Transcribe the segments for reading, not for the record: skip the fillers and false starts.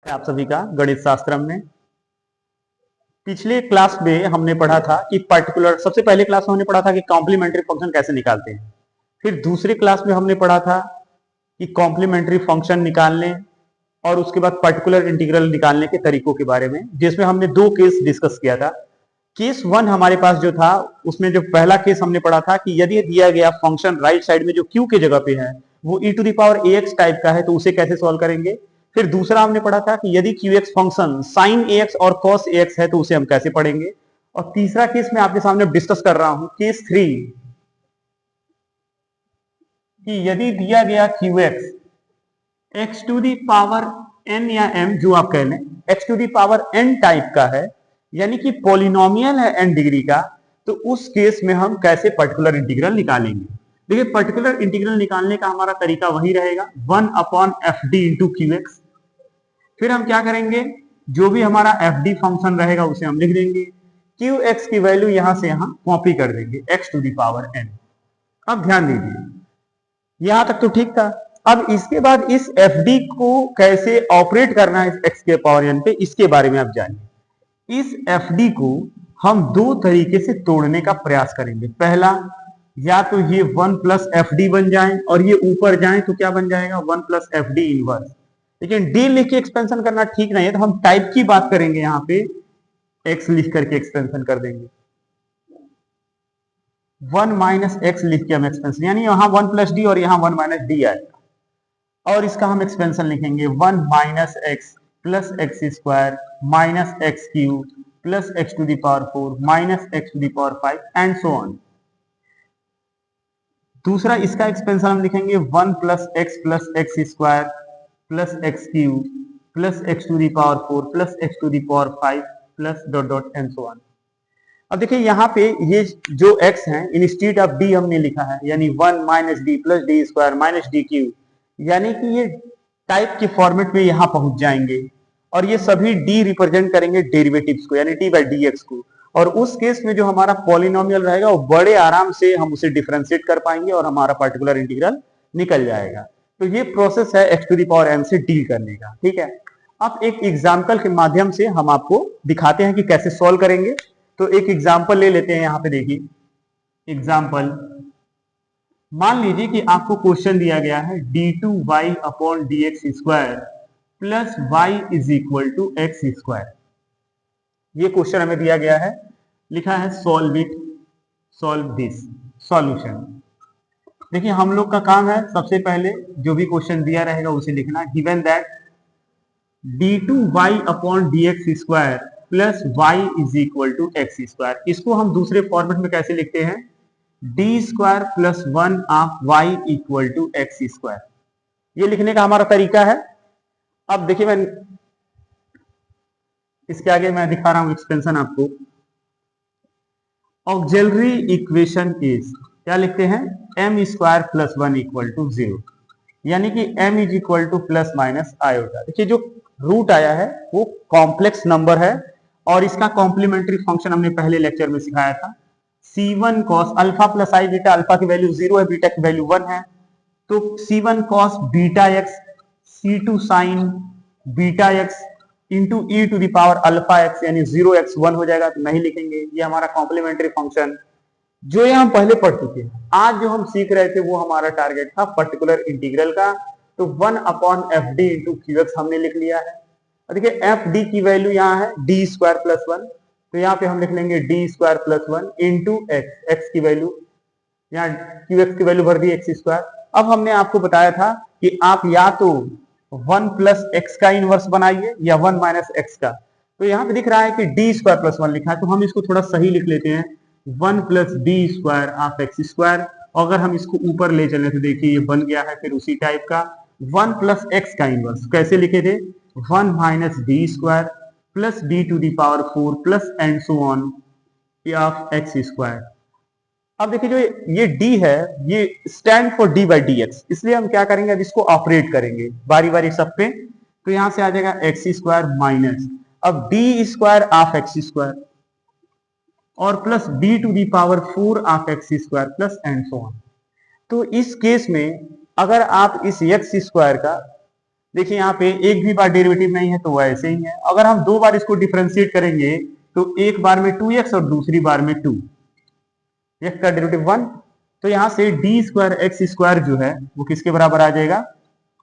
आप सभी का गणित शास्त्र में पिछले क्लास में हमने पढ़ा था कि पर्टिकुलर सबसे पहले क्लास में हमने पढ़ा था कि कॉम्प्लीमेंट्री फंक्शन कैसे निकालते हैं। फिर दूसरे क्लास में हमने पढ़ा था कि कॉम्प्लीमेंट्री फंक्शन निकालने और उसके बाद पर्टिकुलर इंटीग्रल निकालने के तरीकों के बारे में, जिसमें हमने दो केस डिस्कस किया था। केस वन हमारे पास जो था, उसमें जो पहला केस हमने पढ़ा था कि यदि दिया गया फंक्शन राइट साइड में जो क्यू के जगह पे है वो e to the power ax type का है तो उसे कैसे सॉल्व करेंगे। फिर दूसरा हमने पढ़ा था कि यदि qx फंक्शन sin ax और cos ax है तो उसे हम कैसे पढ़ेंगे। और तीसरा केस मैं आपके सामने डिस्कस कर रहा हूं, केस थ्री, कि यदि दिया गया qx x to the power n या m जो आप कह लें x to the power n type का है, यानी कि पॉलिनोमियल है n डिग्री का, तो उस केस में हम कैसे पर्टिकुलर इंटीग्रल निकालेंगे। देखिए, पर्टिकुलर इंटीग्रल निकालने का हमारा तरीका वही रहेगा, 1 upon F D into Q x. फिर हम क्या करेंगे, जो भी हमारा एफ डी फंक्शन रहेगा उसे हम लिख देंगे, क्यू एक्स की वैल्यू यहां से यहां कॉपी कर देंगे x to the power n। अब ध्यान दीजिए, यहां तक तो ठीक था। अब इसके बाद इस एफ डी को कैसे ऑपरेट करना है एक्स के पावर एन पे, इसके बारे में आप जानिए। इस एफ डी को हम दो तरीके से तोड़ने का प्रयास करेंगे। पहला, या तो ये 1 प्लस एफ डी बन जाए और ये ऊपर जाए तो क्या बन जाएगा, 1 प्लस एफ डी इनवर्स। लेकिन डी लिख के एक्सपेंशन करना ठीक नहीं है, तो हम टाइप की बात करेंगे, यहां पे एक्स लिख करके एक्सपेंशन कर देंगे। 1 माइनस एक्स लिख के हम एक्सपेंशन, यानी यहां 1 प्लस डी और यहां 1 माइनस डी आएगा, और इसका हम एक्सपेंशन लिखेंगे 1 minus x plus x square minus x cube plus x to the power 4 minus x to the power 5 and so on. दूसरा, इसका एक्सपेंशन हम लिखेंगे 1 plus x square plus x cube plus x to the power 4 plus x to the power 5 plus dot dot and so on. अब देखिए, यहाँ पे ये जो x है इंस्टीट्यूट ऑफ d हमने लिखा है, यानी 1 minus D plus D square minus D Q, यानी कि ये टाइप के फॉर्मेट में यहाँ पहुंच जाएंगे, और ये सभी d रिप्रेजेंट करेंगे डेरिवेटिव्स को, यानी d बाई डी एक्स को। और उस केस में जो हमारा पॉलिनोमियल रहेगा वो बड़े आराम से हम उसे डिफरेंशिएट कर पाएंगे और हमारा पर्टिकुलर इंटीग्रल निकल जाएगा। तो ये प्रोसेस है x to the power n से डील करने का, ठीक है। अब एक एग्जाम्पल के माध्यम से हम आपको दिखाते हैं कि कैसे सॉल्व करेंगे। तो एक एग्जाम्पल ले लेते हैं, यहां पे देखिए एग्जाम्पल। मान लीजिए कि आपको क्वेश्चन दिया गया है D two Y upon D X square plus Y is equal to X square. ये क्वेश्चन हमें दिया गया है, लिखा है solve it, solve this, solution. देखिए, हम लोग का काम है सबसे पहले जो भी क्वेश्चन दिया रहेगा उसे लिखना। Given that D two Y upon D X square plus Y is equal to X square, इसको हम दूसरे फॉर्मेट में कैसे लिखते हैं, D square plus 1 of Y equal to X square. ये लिखने का हमारा तरीका है। अब देखिए, मैं इसके आगे मैं दिखा रहा हूं एक्सपेंशन आपको। ऑक्सिलरी इक्वेशन इज, क्या लिखते हैं, M square plus 1 equal to 0, यानी कि m is equal to plus minus iota. देखिए, जो रूट आया है वो कॉम्प्लेक्स नंबर है, और इसका कॉम्प्लीमेंट्री फंक्शन हमने पहले लेक्चर में सिखाया था। c1 cos अल्फा प्लस आई बीटा, अल्फा की वैल्यू 0 है, बीटा की वैल्यू 1 है, तो c1 cos beta x, c2 sin beta x into E to the power alpha x, यानी 0x 1 हो जाएगा, तो नहीं लिखेंगे। ये हमारा कॉम्प्लीमेंट्री फंक्शन जो ये हम पहले पढ़ चुके हैं। आज जो हम सीख रहे थे वो हमारा टारगेट था पर्टिकुलर इंटीग्रल का, तो 1 upon F D into Q x हमने लिख लिया है। और देखिए, एफ डी की वैल्यू यहाँ है डी स्क्वायर प्लस 1, तो यहाँ पे हम लिख लेंगे D square plus 1 into x, x की वैल्यू यहाँ क्यू एक्स की वैल्यू भर दी एक्स स्क्वायर। अब हमने आपको बताया था कि आप या तो 1 प्लस एक्स का इनवर्स बनाइए या 1 माइनस एक्स का। तो यहाँ पे दिख रहा है कि डी स्क्वायर प्लस 1 लिखा है, तो हम इसको थोड़ा सही लिख लेते हैं, 1 plus D square of X square. अगर हम इसको ऊपर ले चले तो देखिए ये बन गया है फिर उसी टाइप का 1 प्लस एक्स का इनवर्स। कैसे लिखे थे, 1 minus D square plus D to the power 4 plus and so on of X square. अब देखिए, जो ये d है ये stand for d by D X, इसलिए हम क्या करेंगे, अब इसको ऑपरेट करेंगे बारी बारी सब पे। तो यहां से आ जाएगा एक्स स्क्वायर माइनस, अब D square of X square और plus D to the power 4 of X square plus and so on. तो इस केस में अगर आप इस एक्स स्क्वायर का देखिए यहाँ पे एक भी बार डेरिवेटिव नहीं है तो वो ऐसे ही है। अगर हम दो बार इसको डिफरेंशिएट करेंगे तो एक बार में 2x और दूसरी बार में 2, x का डेरिवेटिव 1, तो यहाँ से डी स्क्वायर एक्स स्क्वायर जो है वो किसके बराबर आ जाएगा,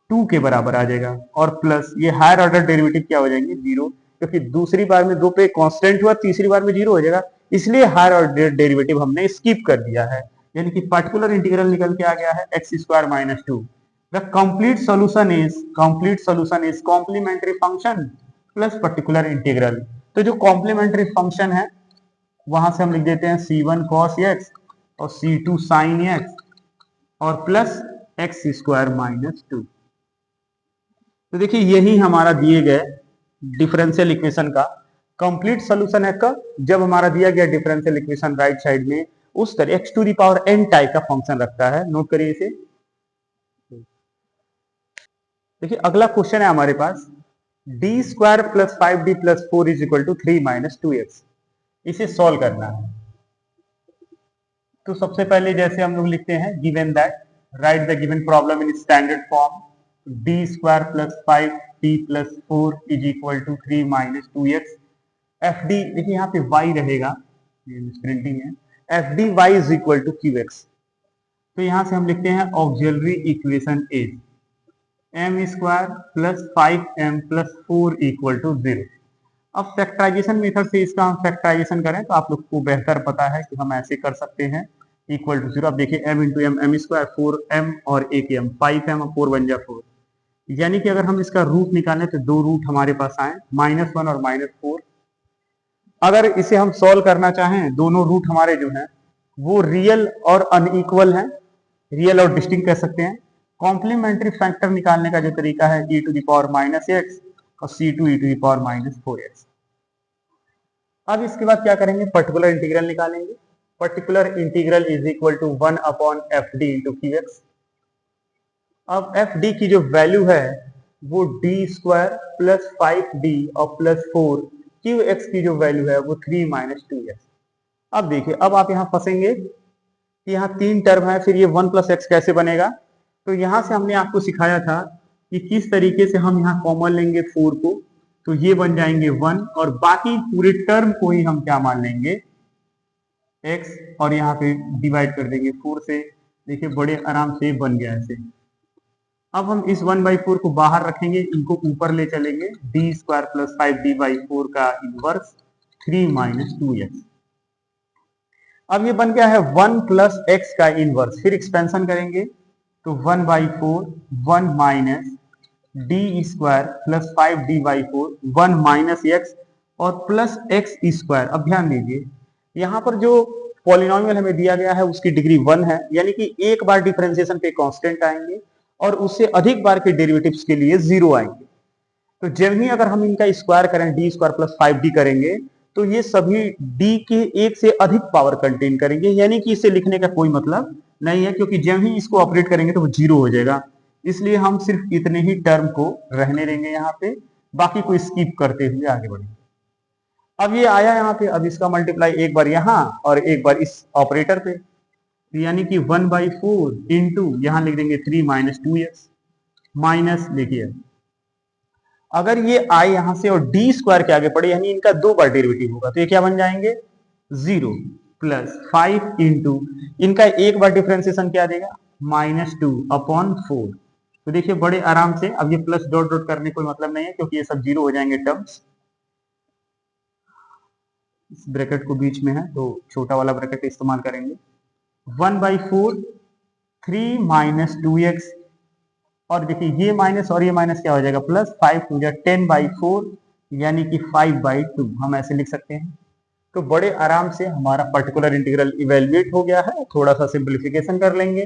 2 के बराबर आ जाएगा। और प्लस ये हायर ऑर्डर डेरिवेटिव क्या हो जाएंगे, 0, क्योंकि दूसरी बार में 2 पे कांस्टेंट हुआ, तीसरी बार में 0 हो जाएगा, इसलिए हायर ऑर्डर डेरिवेटिव हमने स्किप कर दिया है। यानी कि पर्टिकुलर इंटीग्रल निकल के आ गया है X square minus 2। The complete solution is complementary function plus particular integral. तो जो कॉम्प्लीमेंट्री फंक्शन है वहां से हम लिख देते हैं c1 cos x और c2 sin x और प्लस एक्स स्क्वायर माइनस 2। तो देखिए यही हमारा दिए गए डिफरेंशियल इक्वेशन का कंप्लीट सॉल्यूशन है। कब, जब हमारा दिया गया डिफरेंशियल इक्वेशन राइट साइड में उस तरह x to the power n type का फंक्शन रखता है। नोट करिए इसे। देखिए अगला क्वेश्चन है हमारे पास, D square plus 5d plus 4 is equal to 3 minus 2x। इसे सॉल्व करना है। तो सबसे पहले जैसे हम लोग लिखते हैं, given that write the given problem in standard form, D square plus 5d plus 4 is equal to 3 minus 2x। F D, देखिए यहाँ पे y रहेगा, प्रिंटिंग है, F D Y is equal to Q X. तो यहां से हम लिखते हैं auxiliary equation is M square plus 5m plus 4 equal to 0। अब फैक्टराइजेशन मेथड से इसका हम फैक्टराइजेशन करें तो आप लोग को बेहतर पता है कि हम ऐसे कर सकते हैं, इक्वल टू 0। अब देखिए m into M, M square 4m और एक m, 5m और 4 बन जा 4। यानी कि अगर हम इसका रूट निकालें तो दो रूट हमारे पास आए, -1 और -4। अगर इसे हम सॉल्व करना चाहें, दोनों रूट हमारे जो हैं वो रियल और अनइक्वल हैं, रियल और डिस्टिंक्ट कह सकते हैं। कॉम्प्लीमेंट्री फैक्टर निकालने का जो तरीका है e to the power -x और c2 e to the power -4x। अब इसके बाद क्या करेंगे, पर्टिकुलर इंटीग्रल निकालेंगे। Particular integral is equal to 1 upon F D into Q X. अब एफ डी की जो वैल्यू है वो डी स्क्वायर प्लस 5d और प्लस 4, क्यू एक्स की जो वैल्यू है वो 3 माइनस 2x। अब देखिए, अब आप यहाँ फंसेंगे कि यहाँ 3 टर्म है, फिर ये 1 प्लस एक्स कैसे बनेगा। तो यहाँ से हमने आपको सिखाया था कि किस तरीके से हम यहाँ कॉमन लेंगे 4 को, तो ये बन जाएंगे 1 और बाकी पूरे टर्म को ही हम क्या मान लेंगे, x, और यहाँ पे डिवाइड कर देंगे 4 से। देखिए बड़े आराम से बन गया ऐसे। अब हम इस 1/4 को बाहर रखेंगे, इनको ऊपर ले चलेंगे, डी स्क्वायर प्लस 5d/4 का इनवर्स 3 माइनस 2x। अब ये बन गया है 1 प्लस एक्स का इनवर्स, फिर एक्सपेंशन करेंगे तो 1/4 1 minus D square plus 5d/4 1 minus x और प्लस एक्स स्क्वायर। अब ध्यान दीजिए यहाँ पर जो पॉलिनोमियल हमें दिया गया है उसकी डिग्री 1 है, यानी कि एक बार डिफरेंशिएशन पे कांस्टेंट आएंगे और उससे अधिक बार के डेरिवेटिव्स के लिए 0 आएंगे। तो जब ही अगर हम इनका स्क्वायर करें, डी स्क्वायर प्लस 5d करेंगे तो ये सभी d के एक से अधिक पावर कंटेन करेंगे, यानी कि इसे लिखने का कोई मतलब नहीं है, क्योंकि जब ही इसको ऑपरेट करेंगे तो वो 0 हो जाएगा। इसलिए हम सिर्फ इतने ही टर्म को रहने देंगे यहाँ पे, बाकी को स्किप करते हुए आगे बढ़ेंगे। अब ये आया यहाँ पे, अब इसका मल्टीप्लाई एक बार यहाँ और एक बार इस ऑपरेटर पे, यानी कि 1/4 इंटू यहाँ लिख देंगे 3 माइनस 2x माइनस, देखिए अगर ये आई यहां से और डी स्क्वायर के आगे पड़े यानी इनका 2 बार डेरिवेटिव होगा तो ये क्या बन जाएंगे 0 प्लस 5 इंटू इनका एक बार डिफरेंशिएशन क्या देगा -2 अपॉन 4। तो देखिए बड़े आराम से, अब ये प्लस डॉट डॉट करने कोई मतलब नहीं है क्योंकि ये सब 0 हो जाएंगे टर्म्स। इस ब्रैकेट को बीच में है तो छोटा वाला ब्रैकेट इस्तेमाल करेंगे। 1/4 3 माइनस 2x, और देखिए ये माइनस और ये माइनस क्या हो जाएगा प्लस, 5 हो जाए 10/4 यानी कि 5/2 हम ऐसे लिख सकते हैं। तो बड़े आराम से हमारा पर्टिकुलर इंटीग्रल इवेल्युएट हो गया है। थोड़ा सा सिंप्लीफिकेशन कर लेंगे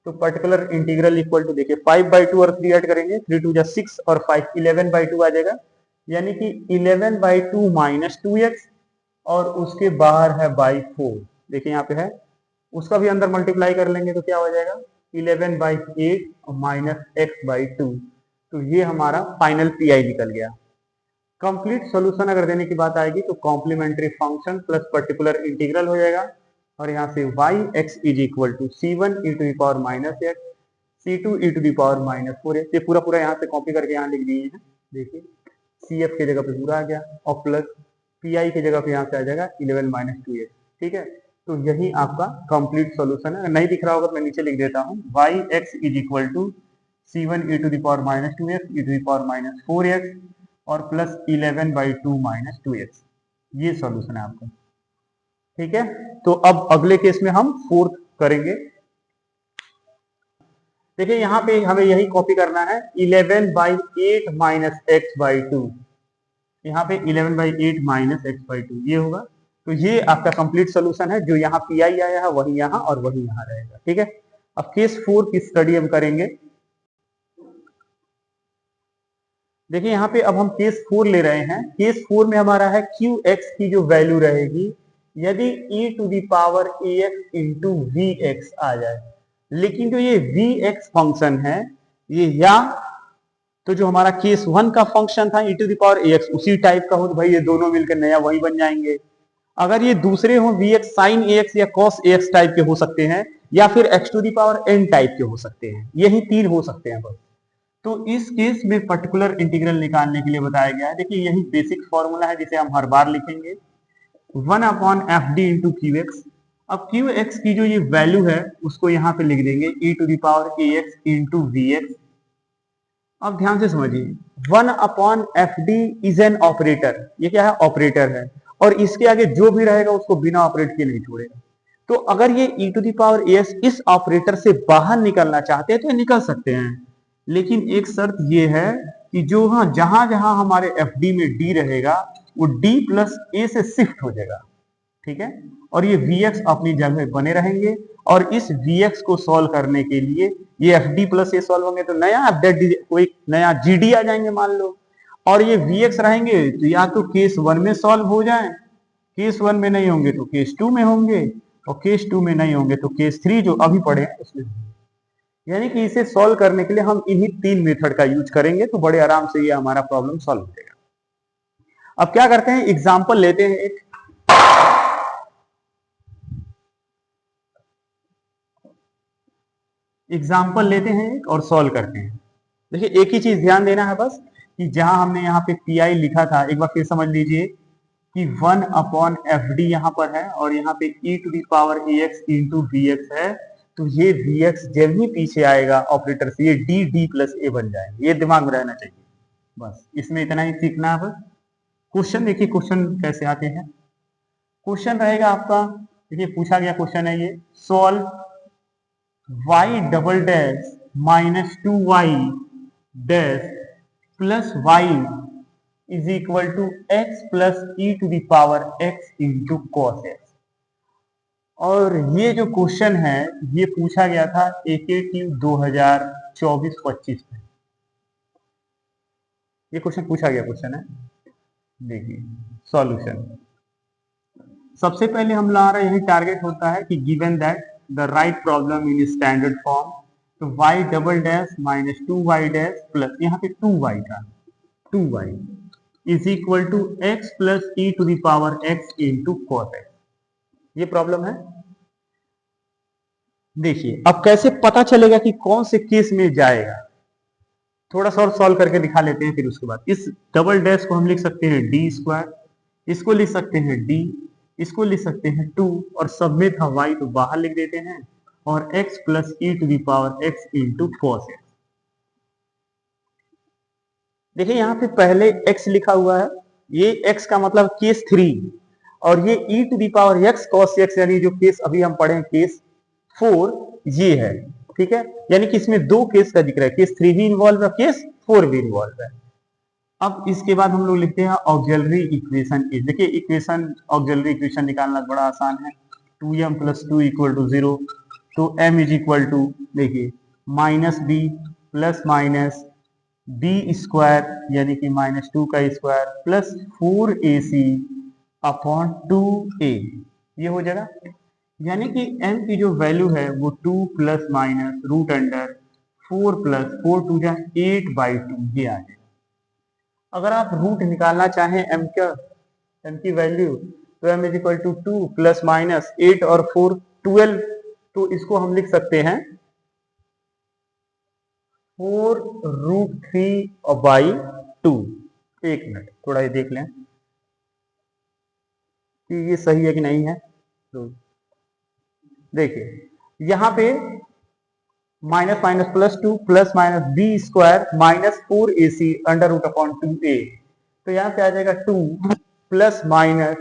तो पर्टिकुलर इंटीग्रल इक्वल टू, देखिए 5/2 और 3 ऐड करेंगे, 3 2 6 और 5 11/2 आ जाएगा, यानी कि 11/2 माइनस 2x और उसके बाहर है बाई 4। देखिए यहाँ पे है, उसका भी अंदर मल्टीप्लाई कर लेंगे तो क्या हो जाएगा 11/8 माइनस x/2। तो ये हमारा फाइनल पीआई निकल गया। कंप्लीट सॉल्यूशन अगर देने की बात आएगी तो complementary function plus particular integral हो जाएगा, और यहाँ से y x is equal to c1 into power minus X C2 e to the power -4x, ये पूरा पूरा यहाँ से कॉपी करके यहाँ लिख दिए हैं। देखिए CF की जगह पे पूरा आ गया और प्लस PI की जगह पे यहाँ से आ जाएगा 11 - 2x। ठीक है, तो यही आपका कंप्लीट सॉल्यूशन है। नहीं दिख रहा होगा तो मैं नीचे लिख देता हूँ, yx is equal to C1 e to the power -2x e to the power -4x और प्लस 11/2 - 2x। ये सॉल्यूशन है आपका। ठीक है, तो अब अगले केस में हम फोर्थ करेंगे। देखिए यहाँ पे हमें यही कॉपी करना है, 11/8 - x/2। यहाँ पे 11/8 - x/2 ये होगा। तो ये आपका कंप्लीट सॉल्यूशन है, जो यहाँ पी आई आया है वही यहाँ और वही यहाँ रहेगा। ठीक है, अब केस 4 की स्टडी हम करेंगे। देखिए यहाँ पे अब हम केस 4 ले रहे हैं। केस 4 में हमारा है QX की जो वैल्यू रहेगी, यदि e to the power ax into VX आ जाए, लेकिन जो ये VX फंक्शन है ये या तो जो हमारा केस 1 का फंक्शन था e to the power ax उसी टाइप का हो, तो भाई ये दोनों मिलकर नया वही बन जाएंगे। अगर ये दूसरे हो VX sin ax या cos ax टाइप के हो सकते हैं, या फिर x to the power n type के हो सकते हैं, यही तीन हो सकते हैं बस। तो इस केस में पर्टिकुलर इंटीग्रल निकालने के लिए बताया गया है। देखिए यही बेसिक फॉर्मूला है जिसे हम हर बार लिखेंगे, 1/fd इंटू QX। अब QX की जो ये वैल्यू है उसको यहाँ पे लिख देंगे e to the power ax into VX। अब ध्यान से समझिए, 1/fd इज एन ऑपरेटर, ये क्या है, ऑपरेटर है, और इसके आगे जो भी रहेगा उसको बिना ऑपरेट किए नहीं छोड़ेगा। तो अगर ये e to the power ax इस ऑपरेटर से बाहर निकलना चाहते हैं तो निकल सकते हैं, लेकिन एक शर्त ये है कि जो जहां जहां हमारे fd में d रहेगा वो d प्लस a से शिफ्ट हो जाएगा। ठीक है, और ये Vx अपनी जगह बने रहेंगे, और इस Vx को सॉल्व करने के लिए ये fd प्लस ए सॉल्व होंगे तो नया कोई नया gd आ जाएंगे मान लो, और ये Vx रहेंगे तो या तो केस 1 में सॉल्व हो जाए, केस 1 में नहीं होंगे तो केस 2 में होंगे, और केस 2 में नहीं होंगे तो केस 3 जो अभी पढ़े हैं उसमें होंगे। यानी कि इसे सॉल्व करने के लिए हम इन्हीं तीन मेथड का यूज करेंगे, तो बड़े आराम से ये हमारा प्रॉब्लम सॉल्व हो जाएगा। अब क्या करते हैं, एग्जाम्पल लेते हैं एक। एग्जाम्पल लेते हैं एक और सॉल्व करते हैं। देखिए एक ही चीज ध्यान देना है बस, कि जहां हमने यहाँ पे PI लिखा था एक बार फिर समझ लीजिए कि 1/fd यहाँ पर है और यहाँ पे e to the power ax into VX है, तो ये VX जब ही पीछे आएगा ऑपरेटर से ये d प्लस a बन जाएंगे। ये दिमाग में रहना चाहिए, बस इसमें इतना ही सीखना है बस। क्वेश्चन देखिए, क्वेश्चन कैसे आते हैं। क्वेश्चन रहेगा आपका, देखिए पूछा गया क्वेश्चन है ये, solve y double dash minus 2y dash plus y is equal to x plus e to the power x into cos x। और ये जो क्वेश्चन है ये पूछा गया था AKQ 2024-25 में, ये क्वेश्चन पूछा गया क्वेश्चन है। देखिए सॉल्यूशन, सबसे पहले हम ला रहे हैं, टारगेट होता है कि given that the right problem in standard form, तो y double dash minus 2y dash plus यहाँ पे 2y था, 2y is equal to x plus e to the power x into cos x। ये problem है। देखिए अब कैसे पता चलेगा कि कौन से केस में जाएगा, थोड़ा सा और सॉल्व करके दिखा लेते हैं। फिर उसके बाद इस डबल डैश को हम लिख सकते हैं डी स्क्वायर, इसको लिख सकते हैं डी, इसको लिख सकते हैं 2, और सब में था y तो बाहर लिख देते हैं, और x plus e to the power x into cos x। देखिए यहाँ पे पहले x लिखा हुआ है, ये x का मतलब केस 3, और ये e to the power x cos x, यानी जो केस अभी हम पढ़े केस 4 ये है। ठीक है, यानी कि इसमें दो केस का जिक्र है, केस 3 भी इन्वॉल्व है, केस 4 भी इन्वॉल्व है। अब इसके बाद हम लोग लिखते हैं ऑक्सिलरी इक्वेशन इज। देखिए इक्वेशन, ऑक्सिलरी इक्वेशन निकालना बड़ा आसान है, 2m प्लस 2 इक्वल टू 0, तो m इज इक्वल टू, देखिए minus B plus minus B square यानी कि -2 का square plus 4ac upon 2a, ये हो जाएगा। यानी कि m की जो वैल्यू है वो 2 plus minus root under 4 plus 4 to जा 8/2 ये आ जाएगा। अगर आप रूट निकालना चाहें m की वैल्यू, तो m is equal to 2 plus minus 8 और 4 12, तो इसको हम लिख सकते हैं 4√3/2। एक मिनट, थोड़ा ये देख लें कि ये सही है कि नहीं है। तो देखिए यहां पे minus minus plus 2 plus minus B square minus 4ac√2a। तो यहां पे आ जाएगा 2 plus minus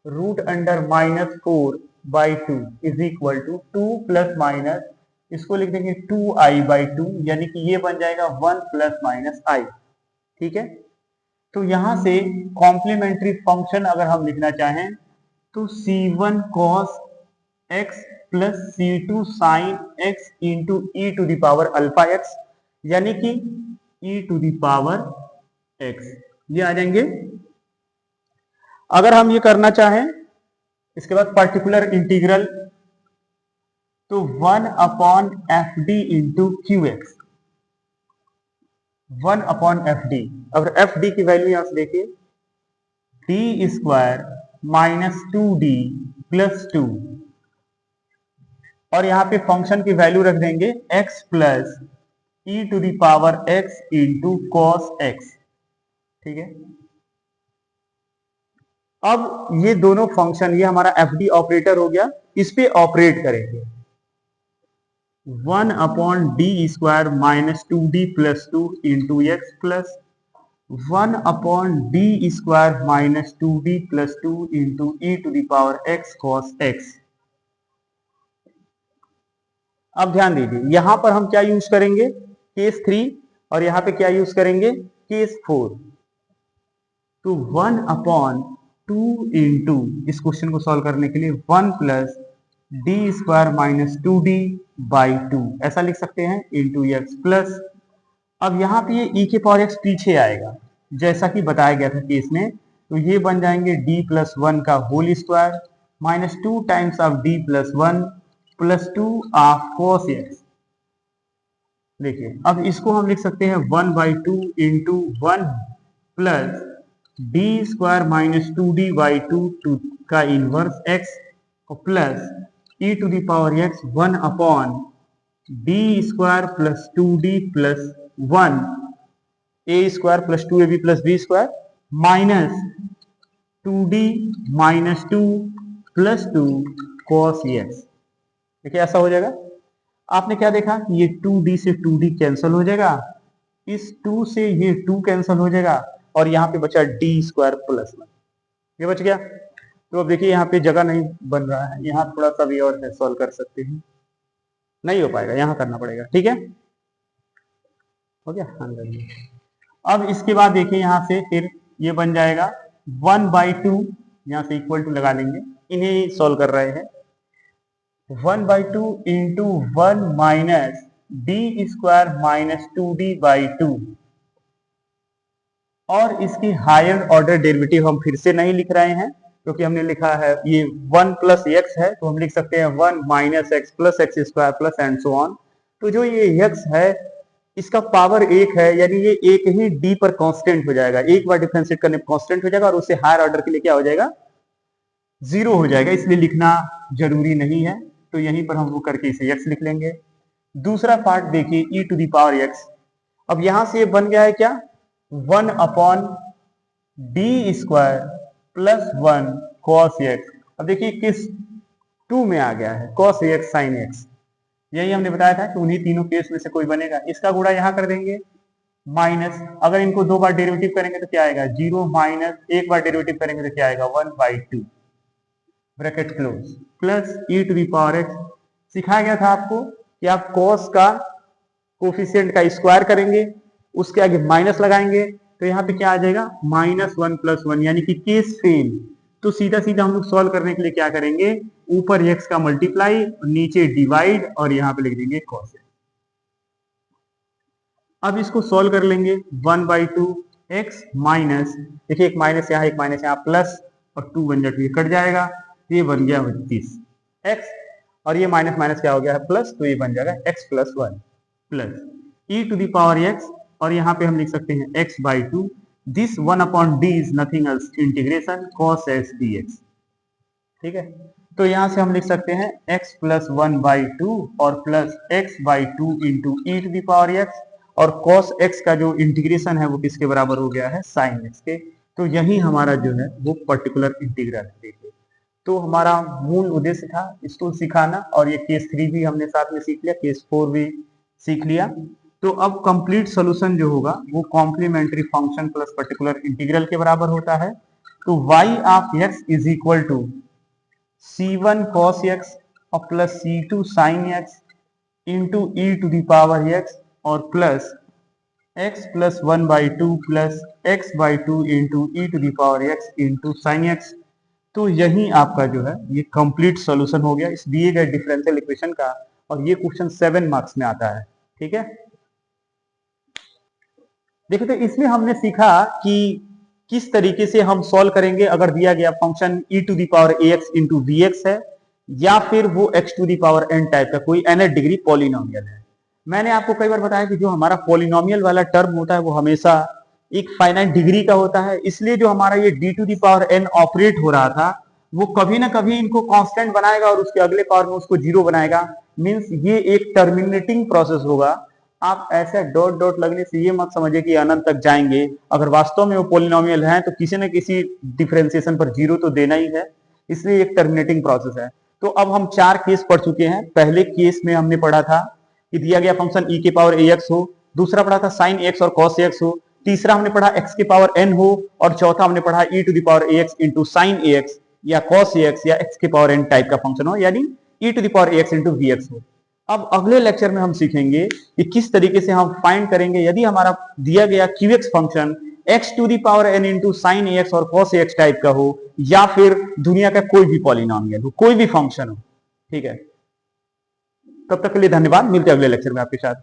√(-4/2 is equal to 2 plus minus, इसको लिख देंगे 2i/2, यानी कि ये बन जाएगा 1 प्लस माइनस i। ठीक है, तो यहां से कॉम्प्लीमेंट्री फंक्शन अगर हम लिखना चाहें तो c1 cos x plus c2 sin x into e to the power alpha x, यानी कि e to the power x, ये आ जाएंगे। अगर हम ये करना चाहें इसके बाद पर्टिकुलर इंटीग्रल, तो 1/fd into Q x, 1/fd। अगर fd की वैल्यू यहां से देखिए D square minus 2d plus 2, और यहां पे फंक्शन की वैल्यू रख देंगे x plus e to the power x into cos x। ठीक है, अब ये दोनों फंक्शन, ये हमारा fd ऑपरेटर हो गया, इस पे ऑपरेट करेंगे 1/d² minus 2d plus 2 into x plus 1/d² minus 2d plus 2 into E to the power x cos x। अब ध्यान दीजिए यहां पर हम क्या यूज करेंगे, केस 3, और यहां पे क्या यूज करेंगे, केस 4। तो 1/2 इंटू, इस क्वेश्चन को सॉल्व करने के लिए 1 प्लस d² माइनस 2d/2 ऐसा लिख सकते हैं इंटू एक्स प्लस, अब यहां पे ये e के पावर x पीछे आएगा जैसा कि बताया गया था केस में, तो ये बन जाएंगे d प्लस 1 का whole square minus 2 times of d plus 1 plus 2 of cos x। देखिए अब इसको हम लिख सकते हैं 1/2 into 1 plus d² minus 2d/2 का inverse x plus e to the power x 1/d² plus 2d plus 1 a² plus 2ab plus b² minus 2d minus 2 plus 2 cos x। देखिए ऐसा हो जाएगा। आपने क्या देखा, ये 2d से 2d कैंसिल हो जाएगा, इस 2 से ये 2 कैंसिल हो जाएगा, और यहाँ पे बचा d² प्लस 1, ये बच गया। तो अब देखिए यहाँ पे जगह नहीं बन रहा है, यहाँ थोड़ा सा भी और है, सॉल्व कर सकते हैं, नहीं हो पाएगा, यहाँ करना पड़ेगा। ठीक है, हो गया। अब इसके बाद देखिए यहाँ से फिर ये बन जाएगा 1/2, यहाँ से इक्वल टू लगा लेंगे, इन्हें सॉल्व कर रहे हैं 1/2 into 1 minus d² minus 2d/2, और इसकी हायर ऑर्डर डेरिवेटिव हम फिर से नहीं लिख रहे हैं क्योंकि हमने लिखा है ये 1 प्लस x है, तो हम लिख सकते हैं 1 minus x plus x² plus and so on. तो जो ये x है इसका पावर 1 है, यानी ये एक ही d पर कांस्टेंट हो जाएगा, एक बार डिफरेंशिएट करने पर कांस्टेंट हो जाएगा, और उससे हायर ऑर्डर के लिए क्या हो जाएगा, 0 हो जाएगा, इसलिए लिखना जरूरी नहीं है। तो यहीं पर हम वो करके इसे x लिख लेंगे। दूसरा पार्ट देखिए e to the power x, अब यहां से ये बन गया है क्या, 1/d² प्लस 1 cos x। अब देखिए किस 2 में आ गया है, cos x sin x, यही हमने बताया था कि उन्हीं तीनों केस में से कोई बनेगा। इसका गुणा यहां कर देंगे माइनस, अगर इनको 2 बार डेरिवेटिव करेंगे तो क्या आएगा 0, माइनस 1 बार डेरिवेटिव करेंगे तो क्या आएगा 1/2 bracket close plus e to the power x। सिखाया गया था आपको कि आप cos का कोफिशिएंट का स्क्वायर करेंगे, उसके आगे माइनस लगाएंगे, तो यहाँ पे क्या आ जाएगा -1 + 1, यानी कि केस सेम। तो सीधा सीधा हम लोग सॉल्व करने के लिए क्या करेंगे, ऊपर x का मल्टीप्लाई, नीचे डिवाइड, और यहाँ पे लिख देंगे cos x। अब इसको सॉल्व कर लेंगे 1/2 x माइनस, देखिए एक माइनस यहाँ प्लस, और 2 बन जाए कट जाएगा, ये बन गया 32 x, और ये माइनस माइनस क्या हो गया है प्लस, तो ये बन जाएगा x plus 1 plus e to the power x, और यहाँ पे हम लिख सकते हैं x/2, this 1/d is nothing else integration cos x dx। ठीक है, तो यहाँ से हम लिख सकते हैं x प्लस 1/2 और plus x/2 into E to the power x, और cos x का जो इंटीग्रेशन है वो किसके बराबर हो गया है, sin x के। तो यही हमारा जो है वो पर्टिकुलर इंटीग्रल है। देखिए, तो हमारा मूल उद्देश्य था इसको सिखाना, और ये केस 3 भी हमने साथ में सीख लिया, केस 4 भी सीख लिया। तो अब कंप्लीट सोल्यूशन जो होगा वो complementary function plus particular integral के बराबर होता है। तो y of x is equal to c1 cos x और plus c2 sin x into e to the power x और plus x plus 1/2 plus x by 2 into e to the power x into sine x। तो यही आपका जो है ये complete solution हो गया इस दिए गए डिफरेंशियल इक्वेशन का, और ये क्वेश्चन 7 मार्क्स में आता है। ठीक है, देखो तो इसमें हमने सीखा कि किस तरीके से हम सॉल्व करेंगे अगर दिया गया function e to the power ax into vx है, या फिर वो x to the power n type का कोई nth डिग्री पॉलिनोमियल है। मैंने आपको कई बार बताया कि जो हमारा पॉलिनोमियल वाला टर्म होता है वो हमेशा एक फाइनाइट डिग्री का होता है, इसलिए जो हमारा ये d to the power n operate हो रहा था वो कभी ना कभी इनको कांस्टेंट बनाएगा और उसके अगले पावर में उसको जीरो बनाएगा। मींस ये एक टर्मिनेटिंग प्रोसेस होगा। आप ऐसे डॉट डॉट लगने से ये मत समझिए कि अनंत तक जाएंगे। अगर वास्तव में वो पॉलिनोमियल है तो किसी न किसी डिफरेंशिएशन पर जीरो तो देना ही है, इसलिए एक टर्मिनेटिंग प्रोसेस है। तो अब हम 4 केस पढ़ चुके हैं। पहले केस में हमने पढ़ा था कि दिया गया फंक्शन e के पावर ax हो, दूसरा पढ़ा था sin x और cos x हो, तीसरा हमने पढ़ा x के पावर n हो, और चौथा हमने पढ़ा e to the power ax into sine ax या cos ax या x के पावर n टाइप का फंक्शन हो, यानी e to the power ax into vx हो। अब अगले लेक्चर में हम सीखेंगे कि किस तरीके से हम फाइंड करेंगे यदि हमारा दिया गया qx function x to the power n into sine ax और cos ax टाइप का हो, या फिर दुनिया का कोई भी पॉलिनोमियल हो, कोई भी फंक्शन हो। ठीक है, तब तक के लिए धन्यवाद, मिलते हैं अगले लेक्चर में आपके साथ।